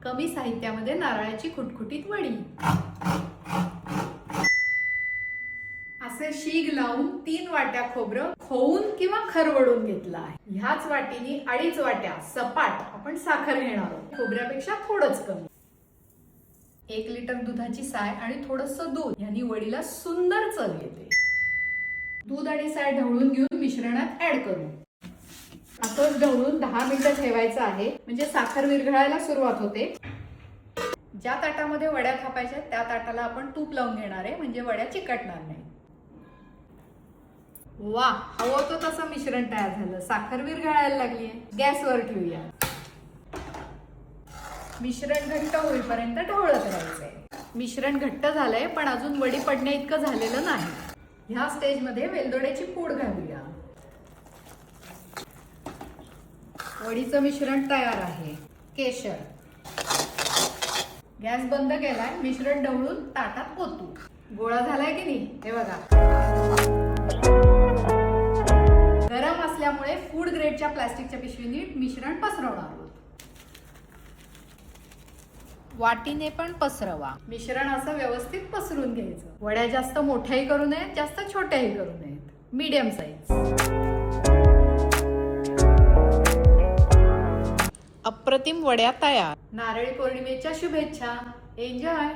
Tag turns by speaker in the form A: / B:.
A: कमी साहित्यामध्ये नारळाची खुटखुटीत वडी। असे शीग लावून 3 वाट्या खोबरं खोवून किंवा खरवडून घेतलं आहे। ह्याच वाटीनी 2.5 वाट्या सपाट आपण साखर घेणार आहोत, खोबऱ्यापेक्षा थोडंच कमी। 1 लिटर दुधाची साय आणि थोडंसं दूध यांनी वडीला सुंदर चव येते। दूध आणि साय ढवळून घेऊन मिश्रणात ऍड करू। असंच ढवळून 10 मिनिटं ठेवायचं आहे, म्हणजे साखर विरघळायला सुरुवात होते। ज्या ताटामध्ये वड्या थापायच्या त्या ताटाला आपण तूप लावून घेणार आहे, म्हणजे वड्या चिकटणार नाही। वा, हवं तो तसं मिश्रण तयार झालं। साखर विरघळायला लागली आहे, गॅसवर ठेवूया। मिश्रण घट्ट होईपर्यंत ढवळत राहायचंय। मिश्रण घट्ट झालंय, पण अजून वडी पडण्या इतकं झालेलं नाही। ह्या स्टेज मध्ये वेलदोड्याची पूड घालूया। वडीचं मिश्रण तयार आहे। केशर, गॅस बंद केलाय, मिश्रण ढवळून ताटात ओतू। गोळा झालाय की नाही हे बघा। गरम असल्यामुळे फूड ग्रेडच्या प्लास्टिकच्या पिशवीने मिश्रण पसरवणार आहोत। वाटीने पण पसरवा। मिश्रण असं व्यवस्थित पसरून घ्यायचं। वड्या जास्त मोठ्याही करू नयेत, जास्त छोट्याही करू नयेत, मीडियम साईज। अप्रतिम वड्या तयार। नारळी पौर्णिमेच्या शुभेच्छा। एन्जॉय।